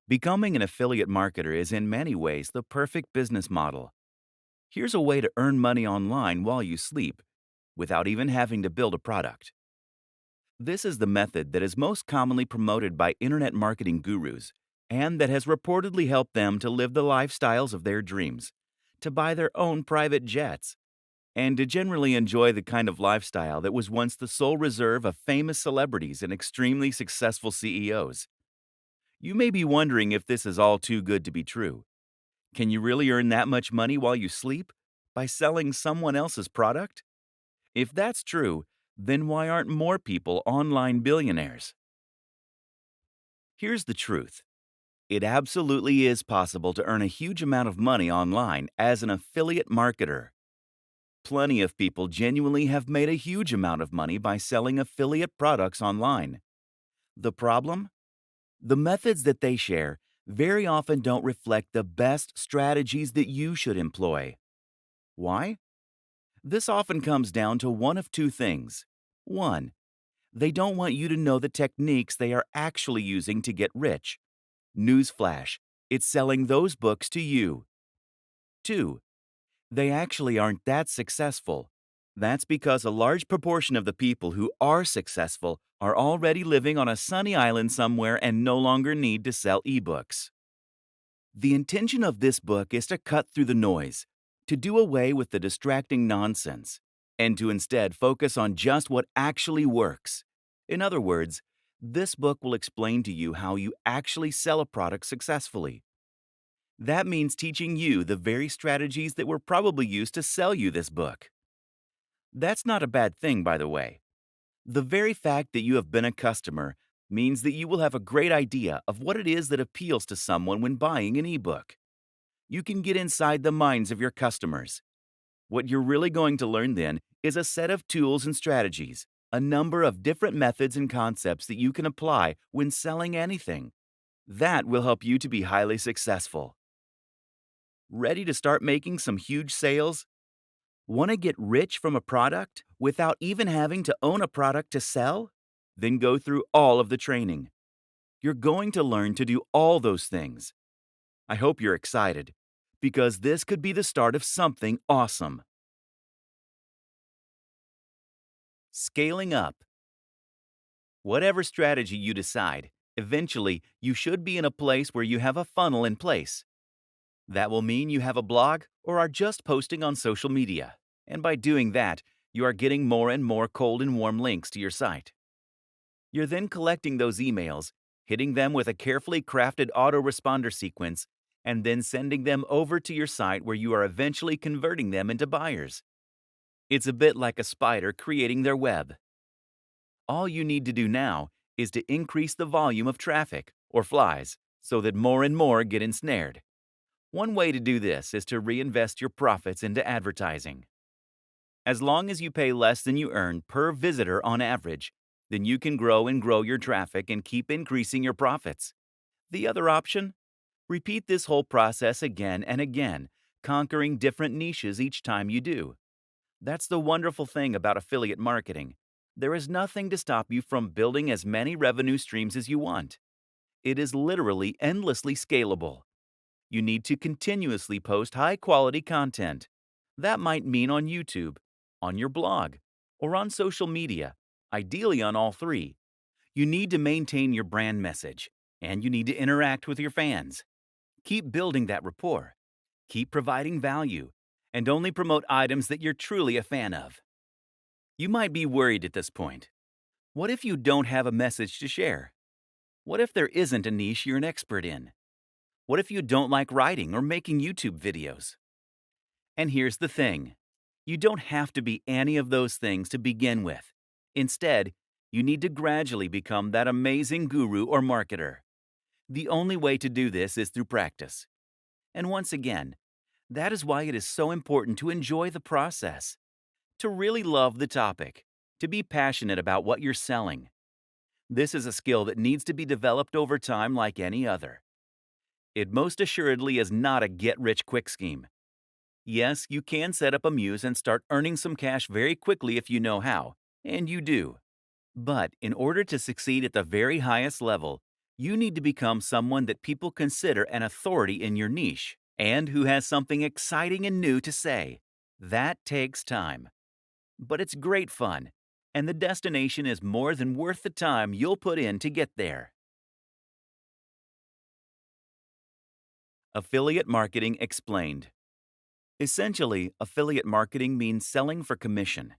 Becoming an affiliate marketer is in many ways the perfect business model. Here's a way to earn money online while you sleep without even having to build a product. This is the method that is most commonly promoted by internet marketing gurus and that has reportedly helped them to live the lifestyles of their dreams, to buy their own private jets, and to generally enjoy the kind of lifestyle that was once the sole reserve of famous celebrities and extremely successful CEOs. You may be wondering if this is all too good to be true. Can you really earn that much money while you sleep? By selling someone else's product? If that's true, then why aren't more people online billionaires? Here's the truth. It absolutely is possible to earn a huge amount of money online as an affiliate marketer. Plenty of people genuinely have made a huge amount of money by selling affiliate products online. The problem? The methods that they share very often don't reflect the best strategies that you should employ. Why? This often comes down to one of two things. One, they don't want you to know the techniques they are actually using to get rich. Newsflash, it's selling those books to you. Two, they actually aren't that successful. That's because a large proportion of the people who are successful are already living on a sunny island somewhere and no longer need to sell ebooks. The intention of this book is to cut through the noise, to do away with the distracting nonsense, and to instead focus on just what actually works. In other words, this book will explain to you how you actually sell a product successfully. That means teaching you the very strategies that were probably used to sell you this book. That's not a bad thing, by the way. The very fact that you have been a customer means that you will have a great idea of what it is that appeals to someone when buying an ebook. You can get inside the minds of your customers. What you're really going to learn then is a set of tools and strategies, a number of different methods and concepts that you can apply when selling anything. That will help you to be highly successful. Ready to start making some huge sales? Want to get rich from a product without even having to own a product to sell? Then go through all of the training. You're going to learn to do all those things. I hope you're excited, because this could be the start of something awesome. Scaling up. Whatever strategy you decide, eventually you should be in a place where you have a funnel in place. That will mean you have a blog or are just posting on social media. And by doing that, you are getting more and more cold and warm links to your site. You're then collecting those emails, hitting them with a carefully crafted autoresponder sequence, and then sending them over to your site where you are eventually converting them into buyers. It's a bit like a spider creating their web. All you need to do now is to increase the volume of traffic, or flies, so that more and more get ensnared. One way to do this is to reinvest your profits into advertising. As long as you pay less than you earn per visitor on average, then you can grow and grow your traffic and keep increasing your profits. The other option? Repeat this whole process again and again, conquering different niches each time you do. That's the wonderful thing about affiliate marketing. There is nothing to stop you from building as many revenue streams as you want. It is literally endlessly scalable. You need to continuously post high-quality content. That might mean on YouTube, on your blog, or on social media, ideally on all three. You need to maintain your brand message, and you need to interact with your fans. Keep building that rapport. Keep providing value, and only promote items that you're truly a fan of. You might be worried at this point. What if you don't have a message to share? What if there isn't a niche you're an expert in? What if you don't like writing or making YouTube videos? And here's the thing. You don't have to be any of those things to begin with. Instead, you need to gradually become that amazing guru or marketer. The only way to do this is through practice. And once again, that is why it is so important to enjoy the process, to really love the topic, to be passionate about what you're selling. This is a skill that needs to be developed over time like any other. It most assuredly is not a get-rich-quick scheme. Yes, you can set up a muse and start earning some cash very quickly if you know how, and you do. But in order to succeed at the very highest level, You need to become someone that people consider an authority in your niche and who has something exciting and new to say. That takes time, but it's great fun, and the destination is more than worth the time you'll put in to get there. Affiliate Marketing Explained. Essentially, affiliate marketing means selling for commission.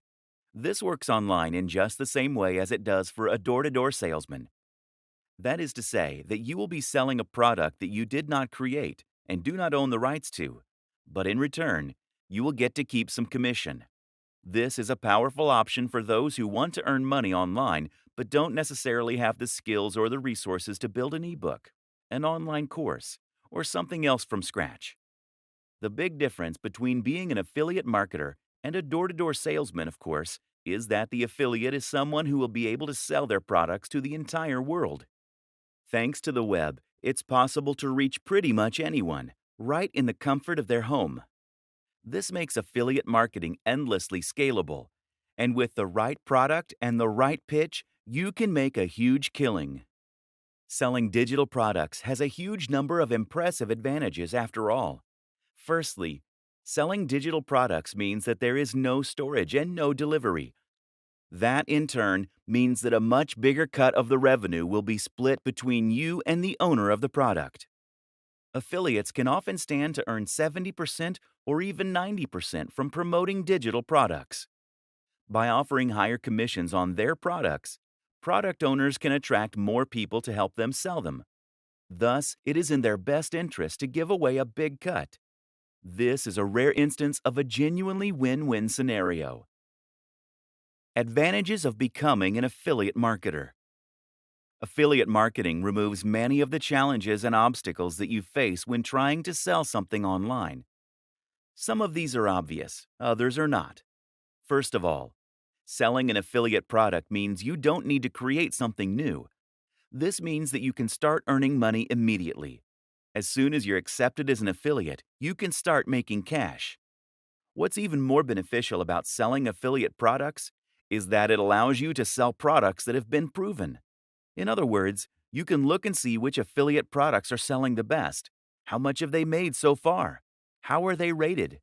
This works online in just the same way as it does for a door to door salesman. That is to say, that you will be selling a product that you did not create and do not own the rights to, but in return, you will get to keep some commission. This is a powerful option for those who want to earn money online but don't necessarily have the skills or the resources to build an ebook, an online course, or something else from scratch. The big difference between being an affiliate marketer and a door to door salesman, of course, is that the affiliate is someone who will be able to sell their products to the entire world. Thanks to the web, it's possible to reach pretty much anyone, right in the comfort of their home. This makes affiliate marketing endlessly scalable. And with the right product and the right pitch, you can make a huge killing. Selling digital products has a huge number of impressive advantages after all. Firstly, selling digital products means that there is no storage and no delivery. That, in turn, means that a much bigger cut of the revenue will be split between you and the owner of the product. Affiliates can often stand to earn 70% or even 90% from promoting digital products. By offering higher commissions on their products, product owners can attract more people to help them sell them. Thus, it is in their best interest to give away a big cut. This is a rare instance of a genuinely win-win scenario. Advantages of becoming an affiliate marketer. Affiliate marketing removes many of the challenges and obstacles that you face when trying to sell something online. Some of these are obvious, others are not. First of all, selling an affiliate product means you don't need to create something new. This means that you can start earning money immediately. As soon as you're accepted as an affiliate, you can start making cash. What's even more beneficial about selling affiliate products is that it allows you to sell products that have been proven. In other words, you can look and see which affiliate products are selling the best. How much have they made so far? How are they rated?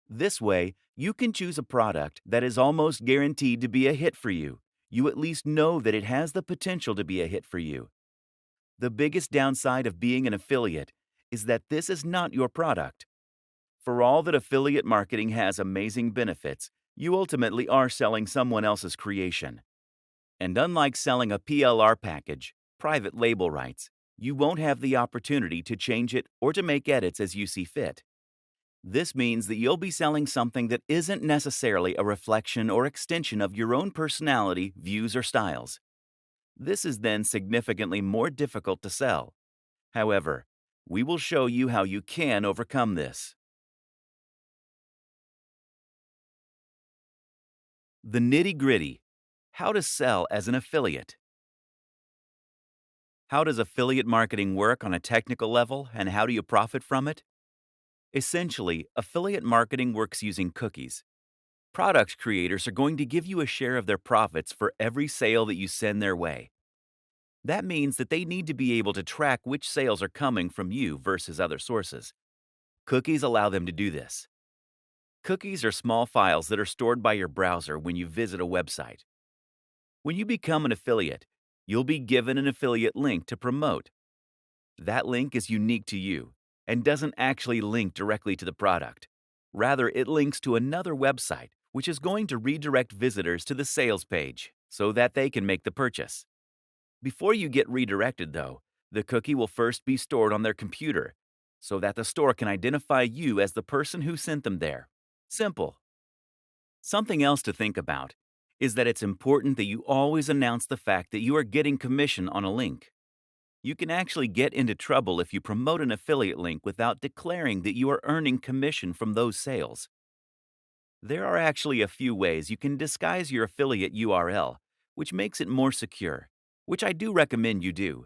This way, you can choose a product that is almost guaranteed to be a hit for you. You at least know that it has the potential to be a hit for you. The biggest downside of being an affiliate is that this is not your product. For all that affiliate marketing has amazing benefits, you ultimately are selling someone else's creation. And unlike selling a PLR package, private label rights, you won't have the opportunity to change it or to make edits as you see fit. This means that you'll be selling something that isn't necessarily a reflection or extension of your own personality, views, or styles. This is then significantly more difficult to sell. However, we will show you how you can overcome this. The nitty-gritty. How to sell as an affiliate. How does affiliate marketing work on a technical level, and how do you profit from it? Essentially, affiliate marketing works using cookies. Product creators are going to give you a share of their profits for every sale that you send their way. That means that they need to be able to track which sales are coming from you versus other sources. Cookies allow them to do this. Cookies are small files that are stored by your browser when you visit a website. When you become an affiliate, you'll be given an affiliate link to promote. That link is unique to you and doesn't actually link directly to the product. Rather, it links to another website, which is going to redirect visitors to the sales page so that they can make the purchase. Before you get redirected, though, the cookie will first be stored on their computer so that the store can identify you as the person who sent them there. Simple. Something else to think about is that it's important that you always announce the fact that you are getting commission on a link. You can actually get into trouble if you promote an affiliate link without declaring that you are earning commission from those sales. There are actually a few ways you can disguise your affiliate URL, which makes it more secure, which I do recommend you do.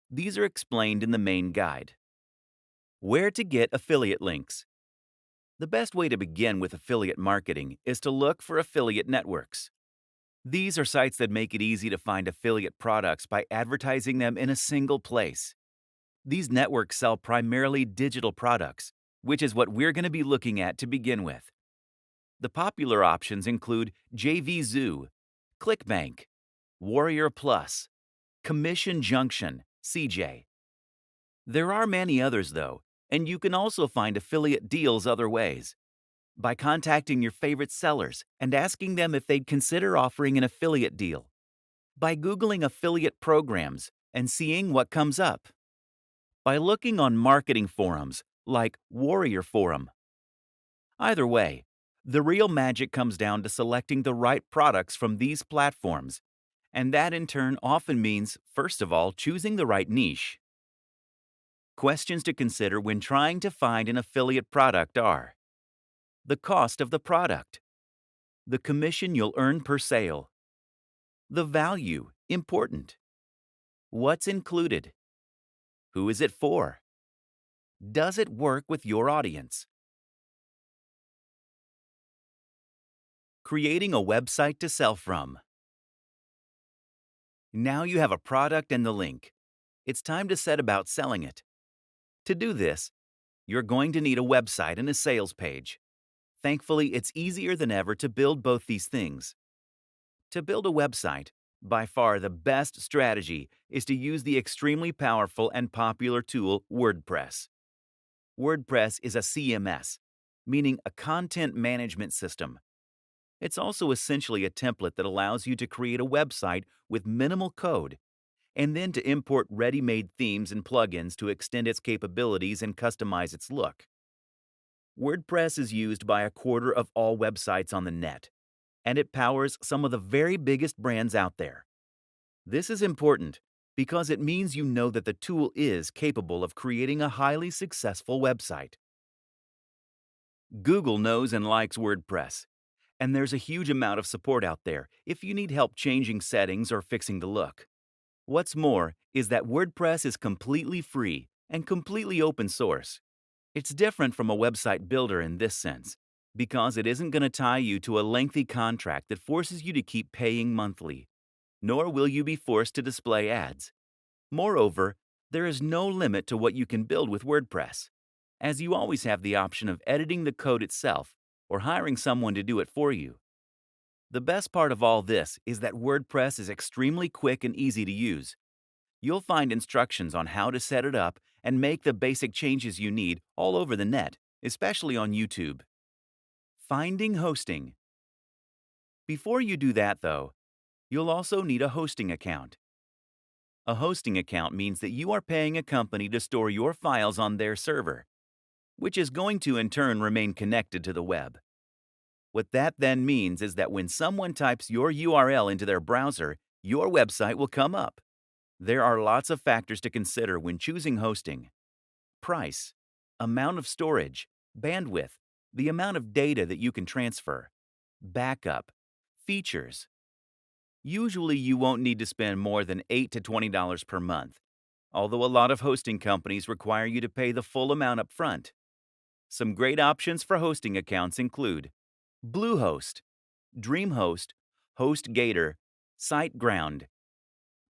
These are explained in the main guide. Where to get affiliate links. The best way to begin with affiliate marketing is to look for affiliate networks. These are sites that make it easy to find affiliate products by advertising them in a single place. These networks sell primarily digital products, which is what we're going to be looking at to begin with. The popular options include JVZoo, ClickBank, Warrior Plus, Commission Junction, CJ. There are many others, though, and you can also find affiliate deals other ways. By contacting your favorite sellers and asking them if they'd consider offering an affiliate deal. By Googling affiliate programs and seeing what comes up. By looking on marketing forums like Warrior Forum. Either way, the real magic comes down to selecting the right products from these platforms, and that in turn often means, first of all, choosing the right niche. Questions to consider when trying to find an affiliate product are: the cost of the product, the commission you'll earn per sale, the value, important, what's included, who is it for, does it work with your audience? Creating a website to sell from. Now you have a product and the link. It's time to set about selling it. To do this, you're going to need a website and a sales page. Thankfully, it's easier than ever to build both these things. To build a website, by far the best strategy is to use the extremely powerful and popular tool WordPress. WordPress is a CMS, meaning a content management system. It's also essentially a template that allows you to create a website with minimal code and then to import ready-made themes and plugins to extend its capabilities and customize its look. WordPress is used by a quarter of all websites on the net, and it powers some of the very biggest brands out there. This is important because it means you know that the tool is capable of creating a highly successful website. Google knows and likes WordPress, and there's a huge amount of support out there if you need help changing settings or fixing the look. What's more is that WordPress is completely free and completely open source. It's different from a website builder in this sense, because it isn't going to tie you to a lengthy contract that forces you to keep paying monthly, nor will you be forced to display ads. Moreover, there is no limit to what you can build with WordPress, as you always have the option of editing the code itself or hiring someone to do it for you. The best part of all this is that WordPress is extremely quick and easy to use. You'll find instructions on how to set it up and make the basic changes you need all over the net, especially on YouTube. Finding hosting. Before you do that, though, you'll also need a hosting account. A hosting account means that you are paying a company to store your files on their server, which is going to in turn remain connected to the web. What that then means is that when someone types your URL into their browser, your website will come up. There are lots of factors to consider when choosing hosting: price, amount of storage, bandwidth, the amount of data that you can transfer, backup, features. Usually you won't need to spend more than $8 to $20 per month, although a lot of hosting companies require you to pay the full amount up front. Some great options for hosting accounts include Bluehost, DreamHost, HostGator, SiteGround.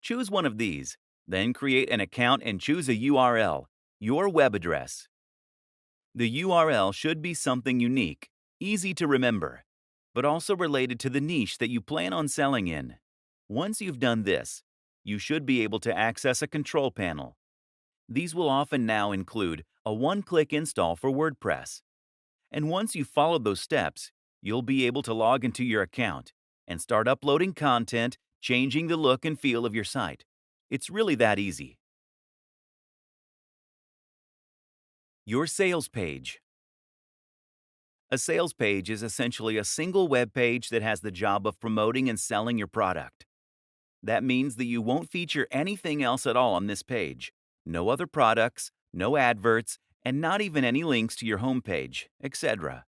Choose one of these, then create an account and choose a URL, your web address. The URL should be something unique, easy to remember, but also related to the niche that you plan on selling in. Once you've done this, you should be able to access a control panel. These will often now include a one-click install for WordPress. And once you've followed those steps, you'll be able to log into your account and start uploading content, changing the look and feel of your site. It's really that easy. Your sales page. A sales page is essentially a single web page that has the job of promoting and selling your product. That means that you won't feature anything else at all on this page. No other products, no adverts, and not even any links to your homepage, etc.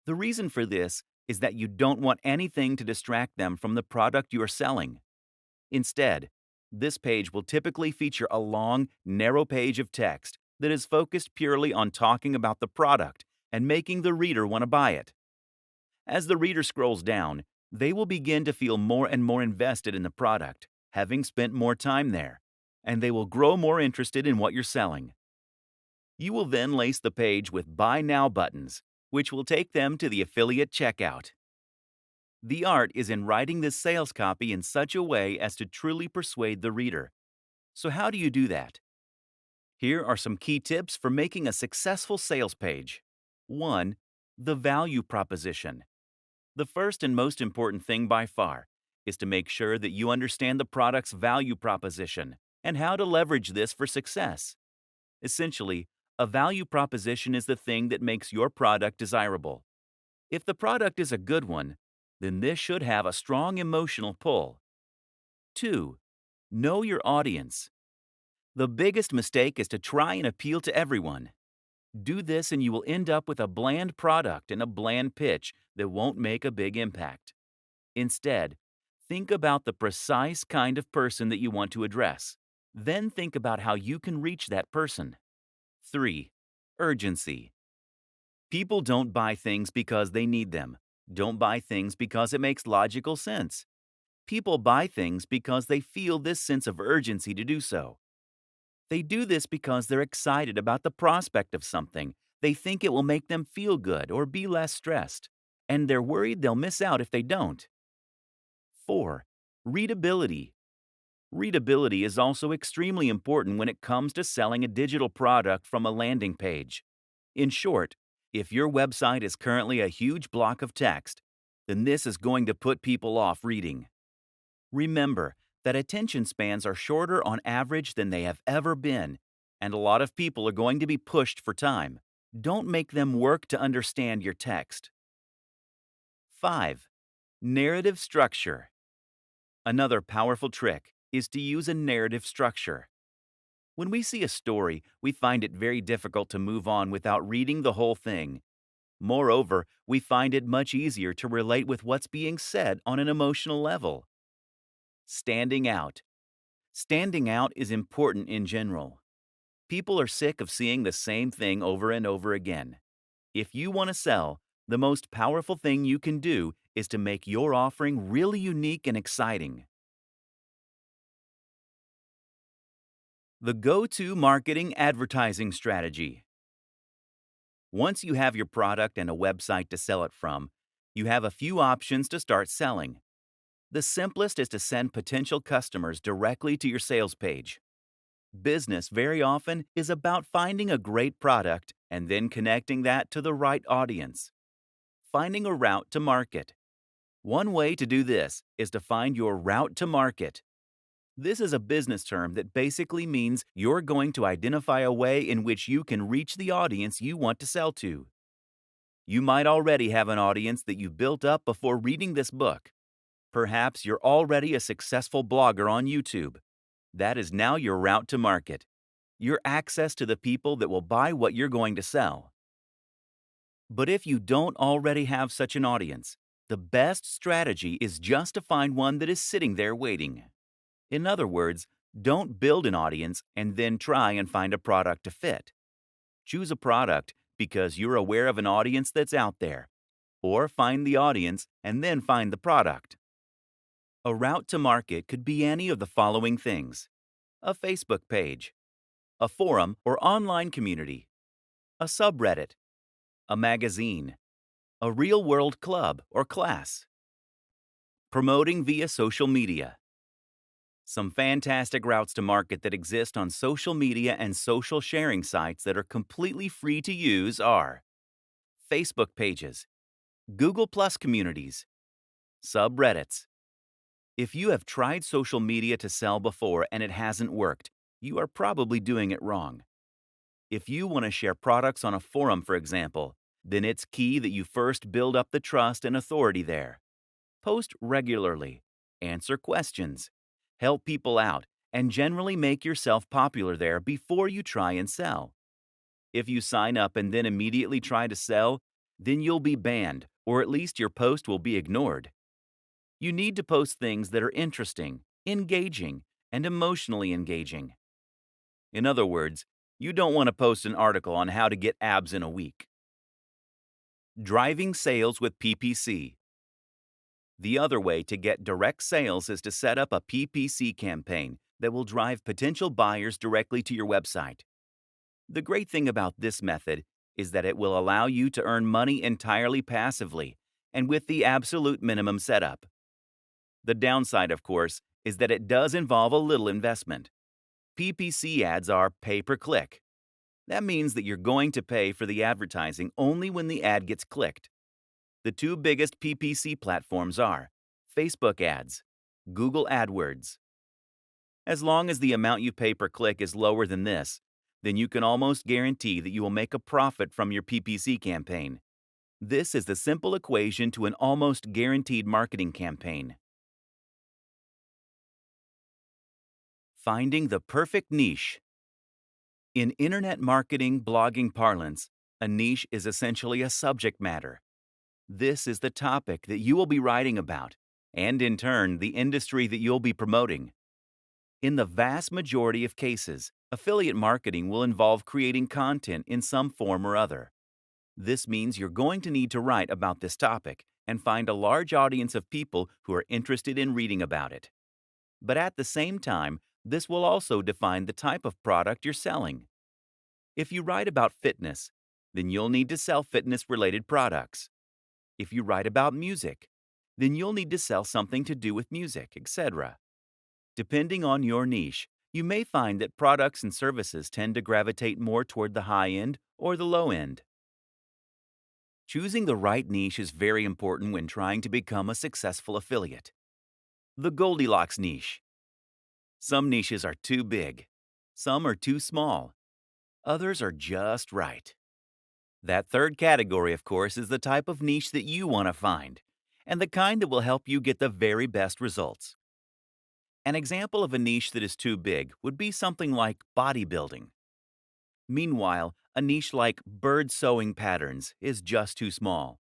The reason for this is that you don't want anything to distract them from the product you're selling. Instead, this page will typically feature a long, narrow page of text that is focused purely on talking about the product and making the reader want to buy it. As the reader scrolls down, They will begin to feel more and more invested in the product, having spent more time there, and they will grow more interested in what you're selling. You will then lace the page with Buy Now buttons, which will take them to the affiliate checkout. The art is in writing this sales copy in such a way as to truly persuade the reader. So, how do you do that? Here are some key tips for making a successful sales page. 1. The value proposition. The first and most important thing by far is to make sure that you understand the product's value proposition and how to leverage this for success. Essentially, a value proposition is the thing that makes your product desirable. If the product is a good one, then this should have a strong emotional pull. 2. Know your audience. The biggest mistake is to try and appeal to everyone. Do this and you will end up with a bland product and a bland pitch that won't make a big impact. Instead, think about the precise kind of person that you want to address. Then think about how you can reach that person. 3. Urgency. People don't buy things because they need them. Don't buy things because it makes logical sense. People buy things because they feel this sense of urgency to do so. They do this because they're excited about the prospect of something. They think it will make them feel good or be less stressed, and they're worried they'll miss out if they don't. 4. Readability. Readability is also extremely important when it comes to selling a digital product from a landing page. In short, if your website is currently a huge block of text, then this is going to put people off reading. Remember that attention spans are shorter on average than they have ever been, and a lot of people are going to be pushed for time. Don't make them work to understand your text. 5. Narrative structure. Another powerful trick is to use a narrative structure. When we see a story, we find it very difficult to move on without reading the whole thing. Moreover, we find it much easier to relate with what's being said on an emotional level. Standing out. Standing out is important in general. People are sick of seeing the same thing over and over again. If you want to sell, the most powerful thing you can do is to make your offering really unique and exciting. The go-to marketing advertising strategy. Once you have your product and a website to sell it from, you have a few options to start selling. The simplest is to send potential customers directly to your sales page. Business very often is about finding a great product and then connecting that to the right audience. Finding a route to market. One way to do this is to find your route to market. This is a business term that basically means you're going to identify a way in which you can reach the audience you want to sell to. You might already have an audience that you built up before reading this book. Perhaps you're already a successful blogger on YouTube. That is now your route to market, your access to the people that will buy what you're going to sell. But if you don't already have such an audience, the best strategy is just to find one that is sitting there waiting. In other words, don't build an audience and then try and find a product to fit. Choose a product because you're aware of an audience that's out there, or find the audience and then find the product. A route to market could be any of the following things: a Facebook page, a forum or online community, a subreddit, a magazine, a real-world club or class. Promoting via social media. Some fantastic routes to market that exist on social media and social sharing sites that are completely free to use are Facebook pages, Google Plus communities, subreddits. If you have tried social media to sell before and it hasn't worked, you are probably doing it wrong. If you want to share products on a forum, for example, then it's key that you first build up the trust and authority there. Post regularly, answer questions, help people out, and generally make yourself popular there before you try and sell. If you sign up and then immediately try to sell, then you'll be banned, or at least your post will be ignored. You need to post things that are interesting, engaging, and emotionally engaging. In other words, you don't want to post an article on how to get abs in a week. Driving sales with PPC. The other way to get direct sales is to set up a PPC campaign that will drive potential buyers directly to your website. The great thing about this method is that it will allow you to earn money entirely passively and with the absolute minimum setup. The downside, of course, is that it does involve a little investment. PPC ads are pay per click. That means that you're going to pay for the advertising only when the ad gets clicked. The two biggest PPC platforms are Facebook ads, Google AdWords. As long as the amount you pay per click is lower than this, then you can almost guarantee that you will make a profit from your PPC campaign. This is the simple equation to an almost guaranteed marketing campaign. Finding the perfect niche. In internet marketing blogging parlance, a niche is essentially a subject matter. This is the topic that you will be writing about, and in turn, the industry that you'll be promoting. In the vast majority of cases, affiliate marketing will involve creating content in some form or other. This means you're going to need to write about this topic and find a large audience of people who are interested in reading about it. But at the same time, this will also define the type of product you're selling. If you write about fitness, then you'll need to sell fitness-related products. If you write about music, then you'll need to sell something to do with music, etc. Depending on your niche, you may find that products and services tend to gravitate more toward the high end or the low end. Choosing the right niche is very important when trying to become a successful affiliate. The Goldilocks niche. Some niches are too big. Some are too small. Others are just right. That third category, of course, is the type of niche that you want to find, and the kind that will help you get the very best results. An example of a niche that is too big would be something like bodybuilding. Meanwhile, a niche like bird sewing patterns is just too small.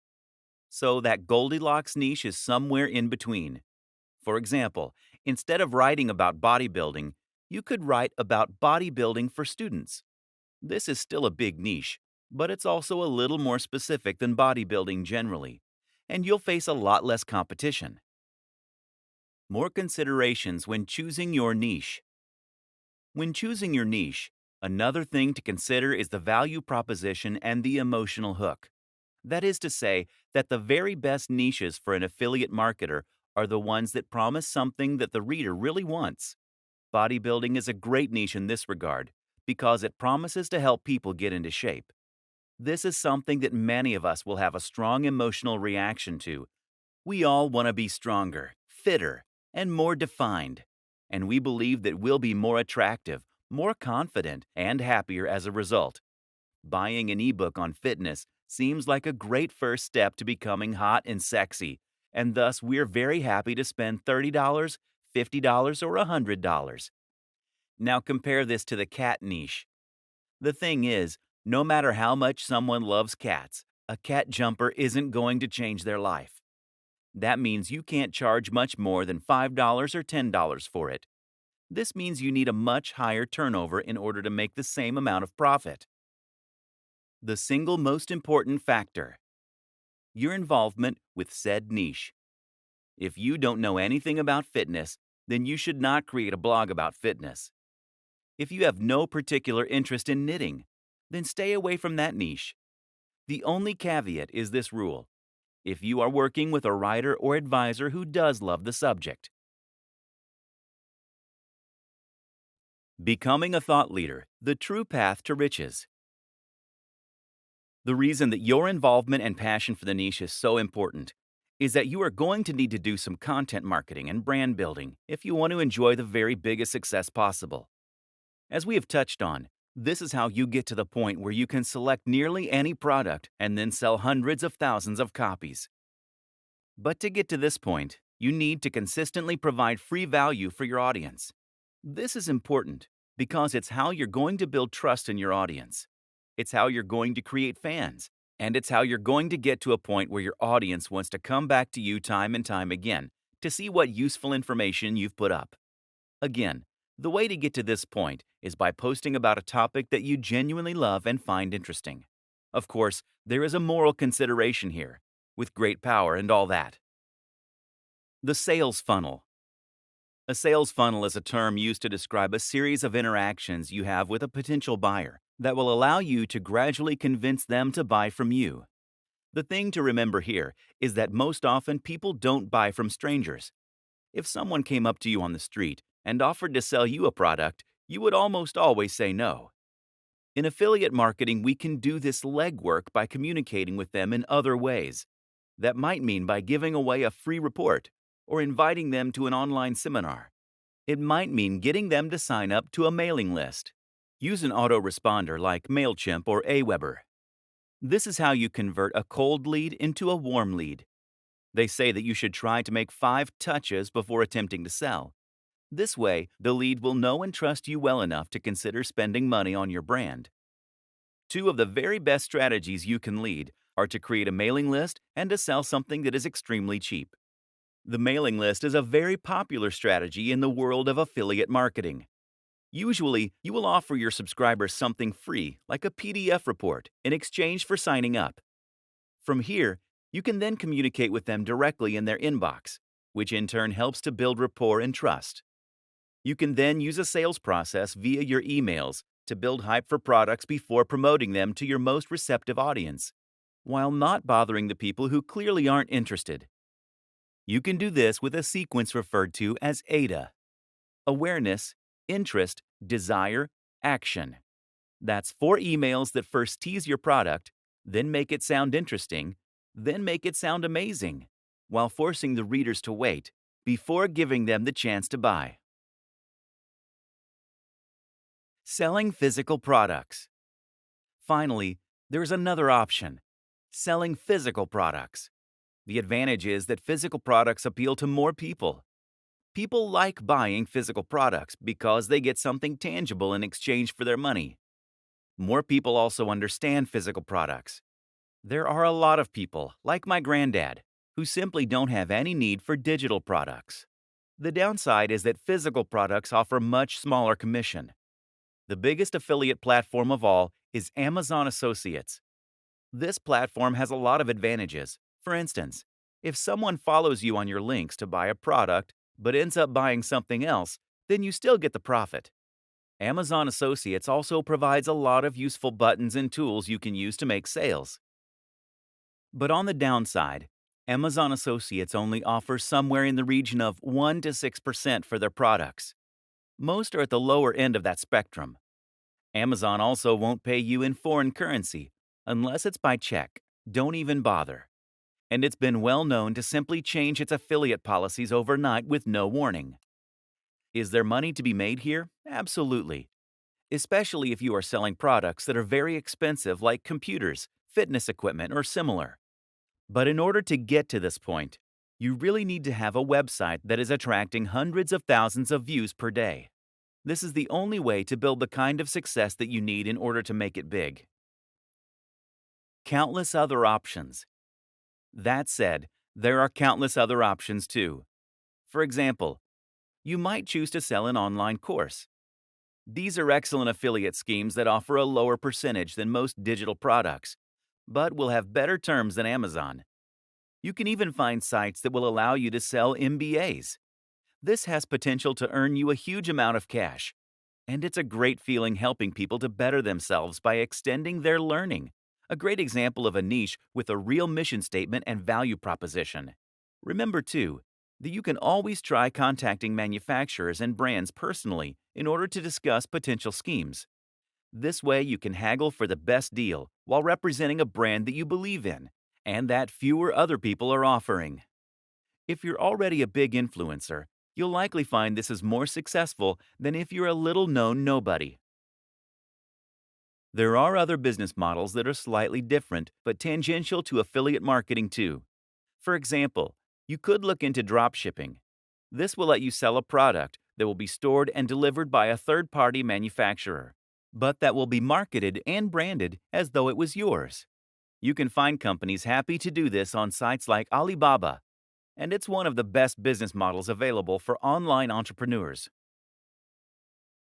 So that Goldilocks niche is somewhere in between. For example, instead of writing about bodybuilding, you could write about bodybuilding for students. This is still a big niche, but it's also a little more specific than bodybuilding generally, and you'll face a lot less competition. More considerations when choosing your niche. When choosing your niche, another thing to consider is the value proposition and the emotional hook. That is to say, that the very best niches for an affiliate marketer are the ones that promise something that the reader really wants. Bodybuilding is a great niche in this regard because it promises to help people get into shape. This is something that many of us will have a strong emotional reaction to. We all want to be stronger, fitter, and more defined, and we believe that we'll be more attractive, more confident, and happier as a result. Buying an ebook on fitness seems like a great first step to becoming hot and sexy, and thus we're very happy to spend $30, $50, or $100. Now compare this to the cat niche. The thing is, no matter how much someone loves cats, a cat jumper isn't going to change their life. That means you can't charge much more than $5 or $10 for it. This means you need a much higher turnover in order to make the same amount of profit. The single most important factor: your involvement with said niche. If you don't know anything about fitness, then you should not create a blog about fitness. If you have no particular interest in knitting, then stay away from that niche. The only caveat is this rule: if you are working with a writer or advisor who does love the subject. Becoming a thought leader, the true path to riches. The reason that your involvement and passion for the niche is so important is that you are going to need to do some content marketing and brand building if you want to enjoy the very biggest success possible. As we have touched on, this is how you get to the point where you can select nearly any product and then sell hundreds of thousands of copies. But to get to this point, you need to consistently provide free value for your audience. This is important because it's how you're going to build trust in your audience. It's how you're going to create fans, and it's how you're going to get to a point where your audience wants to come back to you time and time again to see what useful information you've put up. Again, the way to get to this point is by posting about a topic that you genuinely love and find interesting. Of course, there is a moral consideration here, with great power and all that. The sales funnel. A sales funnel is a term used to describe a series of interactions you have with a potential buyer that will allow you to gradually convince them to buy from you. The thing to remember here is that most often people don't buy from strangers. If someone came up to you on the street and offered to sell you a product, you would almost always say no. In affiliate marketing, we can do this legwork by communicating with them in other ways. That might mean by giving away a free report or inviting them to an online seminar. It might mean getting them to sign up to a mailing list. Use an autoresponder like MailChimp or Aweber. This is how you convert a cold lead into a warm lead. They say that you should try to make 5 touches before attempting to sell. This way, the lead will know and trust you well enough to consider spending money on your brand. 2 of the very best strategies you can lead are to create a mailing list and to sell something that is extremely cheap. The mailing list is a very popular strategy in the world of affiliate marketing. Usually, you will offer your subscribers something free, like a PDF report, in exchange for signing up. From here, you can then communicate with them directly in their inbox, which in turn helps to build rapport and trust. You can then use a sales process via your emails to build hype for products before promoting them to your most receptive audience, while not bothering the people who clearly aren't interested. You can do this with a sequence referred to as AIDA: awareness, interest, desire, action. That's 4 emails that first tease your product, then make it sound interesting, then make it sound amazing, while forcing the readers to wait before giving them the chance to buy. Selling physical products. Finally, there's another option: selling physical products. The advantage is that physical products appeal to more people. People like buying physical products because they get something tangible in exchange for their money. More people also understand physical products. There are a lot of people, like my granddad, who simply don't have any need for digital products. The downside is that physical products offer much smaller commission. The biggest affiliate platform of all is Amazon Associates. This platform has a lot of advantages. For instance, if someone follows you on your links to buy a product but ends up buying something else, then you still get the profit. Amazon Associates also provides a lot of useful buttons and tools you can use to make sales. But on the downside, Amazon Associates only offers somewhere in the region of 1 to 6% for their products. Most are at the lower end of that spectrum. Amazon also won't pay you in foreign currency unless it's by check. Don't even bother. And it's been well known to simply change its affiliate policies overnight with no warning. Is there money to be made here? Absolutely. Especially if you are selling products that are very expensive, like computers, fitness equipment, or similar. But in order to get to this point, you really need to have a website that is attracting hundreds of thousands of views per day. This is the only way to build the kind of success that you need in order to make it big. Countless other options. That said, there are countless other options too. For example, you might choose to sell an online course. These are excellent affiliate schemes that offer a lower percentage than most digital products, but will have better terms than Amazon. You can even find sites that will allow you to sell MBAs. This has potential to earn you a huge amount of cash, and it's a great feeling helping people to better themselves by extending their learning. A great example of a niche with a real mission statement and value proposition. Remember, too, that you can always try contacting manufacturers and brands personally in order to discuss potential schemes. This way, you can haggle for the best deal while representing a brand that you believe in and that fewer other people are offering. If you're already a big influencer, you'll likely find this is more successful than if you're a little-known nobody. There are other business models that are slightly different but tangential to affiliate marketing too. For example, you could look into dropshipping. This will let you sell a product that will be stored and delivered by a third-party manufacturer, but that will be marketed and branded as though it was yours. You can find companies happy to do this on sites like Alibaba, and it's one of the best business models available for online entrepreneurs.